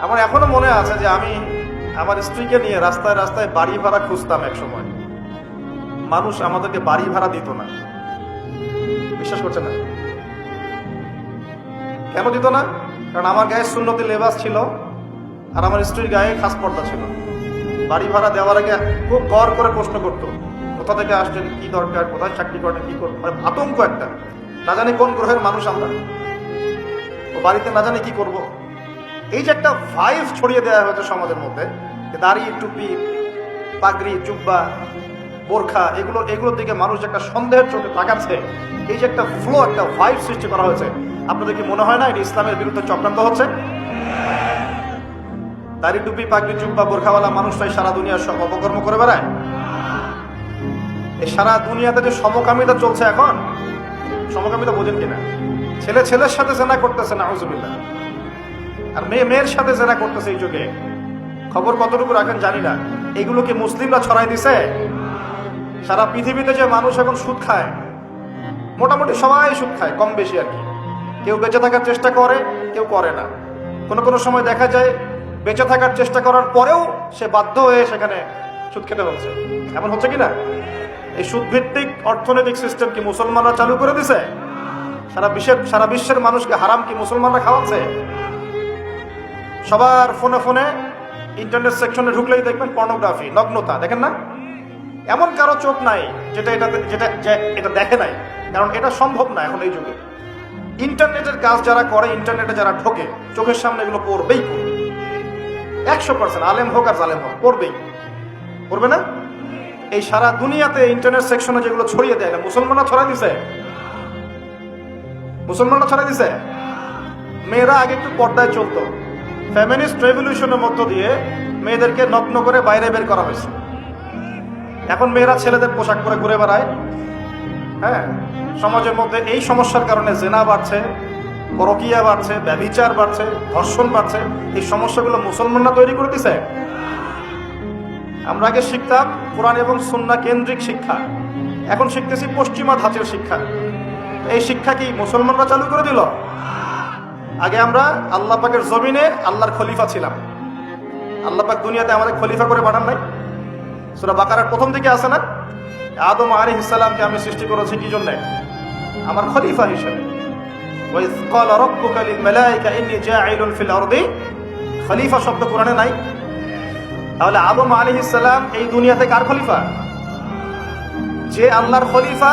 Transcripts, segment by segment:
আমার এখনো মনে আছে যে আমি আমার স্ত্রীকে নিয়ে রাস্তায় রাস্তায় বাড়ি ভাড়া খুঁজতাম এক সময়। মানুষ আমাদেরকে বাড়ি ভাড়া দিত না। বিশ্বাস করছে না? কেন দিত না? কারণ আমার গায়ে সুন্নতি লেবাস ছিল আর আমার স্ত্রীর গায়ে খাস পর্দা ছিল। বাড়ি ভাড়া দেওয়ার আগে খুব গড় করে প্রশ্ন করতো, কোথা থেকে আসছেন, কি দরকার, কোথায় চাকরি করেন, কি করবেন। মানে আতঙ্ক একটা, না জানি কোন গ্রহের মানুষ আমরা, ও বাড়িতে না জানি কি করব। এই যে একটা ভাইব ছড়িয়ে দেওয়া হয়েছে সমাজের মধ্যে, দাড়ি, টুপি, পাগড়ি, জুব্বা, বোরখা, এগুলোর দিকে মানুষ একটা সন্দেহের চোখে তাকাচ্ছে। এই যে একটা ফ্লো, একটা ভাইব সৃষ্টি করা হয়েছে, আপনাদের কি মনে হয় না এটা ইসলামের বিরুদ্ধে চক্রান্ত হচ্ছে? দাড়ি, টুপি, পাগড়ি, জুব্বা, বোরখাওয়ালা মানুষটাই সারা দুনিয়ার সব অপকর্ম করে বেড়ায়। এই সারা দুনিয়াতে যে সমকামিতা চলছে এখন, সমকামিতা বোঝেন কিনা? ছেলে ছেলের সাথে জেনা করতেছে, নাউজুবিল্লাহ, আর মেয়ে মেয়ের সাথে জেনা করতেছে এই যুগে। খবর কতটুকু রাখেন জানি না। এগুলো কি মুসলিমরা ছড়াই দিছে? সারা পৃথিবীতে যে মানুষ এখন সুদ খায়, মোটামুটি সবাই সুদ খায়, কম বেশি আর কি। কেউ বেঁচে থাকার চেষ্টা করে, কেউ করে না। কোনো কোনো সময় দেখা যায় বেঁচে থাকার চেষ্টা করার পরেও সে বাধ্য হয়ে সেখানে সুদ খেতে হচ্ছে। এমন হচ্ছে কিনা? এই সুদভিত্তিক অর্থনৈতিক সিস্টেম কি মুসলমানরা চালু করে দিছে? সারা বিশ্বের মানুষকে হারাম কি মুসলমানরা খাওয়াচ্ছে? সবার ফোনে ফোনে ইন্টারনেট সেকশনে ঢুকলেই দেখবেন পর্নোগ্রাফি, নগ্নতা, দেখেন না? এমন কারো চোখ নাই যেটা এটা দেখে নাই, কারণ এটা সম্ভব না এখন এই যুগে। ইন্টারনেটের কাজ যারা করে, ইন্টারনেটে যারা ঢোকে, চোখের সামনে এগুলো পড়বেই, 100%, আলেম হোক আর জালেম হোক, পড়বে না? এই সারা দুনিয়াতে ইন্টারনেট সেকশনে যেগুলো ছড়িয়ে দেয় না, মুসলমানরা ছড়াই দিছে। মেয়েরা আগে একটু পর্দায় চলতো, ফেমিনিস্ট রেভলিউশনের মধ্য দিয়ে মেয়েদেরকে নগ্ন করে বাইরে বের করা হয়েছে। এখন মেয়েরা ছেলেদের পোশাক পরে ঘুরে বেড়ায়। হ্যাঁ, সমাজের মধ্যে এই সমস্যার কারণে জেনা বাড়ছে, পরকীয়া বাড়ছে, ব্যভিচার বাড়ছে, ধর্ষণ বাড়ছে। এই সমস্যাগুলো মুসলমানরা তৈরি করে দিছে। আমরা আগে শিখতাম কোরআন এবং সুন্নাহ কেন্দ্রিক শিক্ষা, এখন শিখতেছি পশ্চিমা ধাঁচের শিক্ষা। এই শিক্ষা কি মুসলমানরা চালু করে দিল? আগে আমরা আল্লাহ পাকের জমিনে আল্লাহর খলিফা ছিলাম। আল্লাহ পাক দুনিয়াতে আমাদের খলিফা করে পাঠান নাই? সূরা বাকারার প্রথম দিকে আছে না, আদম আলাইহিস সালামকে আমি সৃষ্টি করেছি কি জন্য? আমার খলিফা হিসেবে। ওয়াইজ ক্বালা রাব্বুকা লিল মালায়েকা ইন্নী জাঈলুন ফিল আরদি, খলিফা শব্দ কোরআনে নাই। তাহলে আদম আলাইহিস সালাম এই দুনিয়াতে কার খলিফা? যে আল্লাহর খলিফা,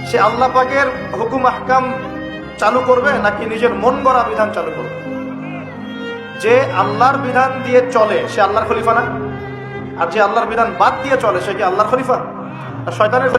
সে আল্লাহ পাকের হুকুম আহকাম চালু করবে নাকি নিজের মন গড়া বিধান চালু করবে? যে আল্লাহর বিধান দিয়ে চলে সে আল্লাহর খলিফা না? আর যে আল্লাহর বিধান বাদ দিয়ে চলে সে কি আল্লাহর খলিফা? আর শয়তানের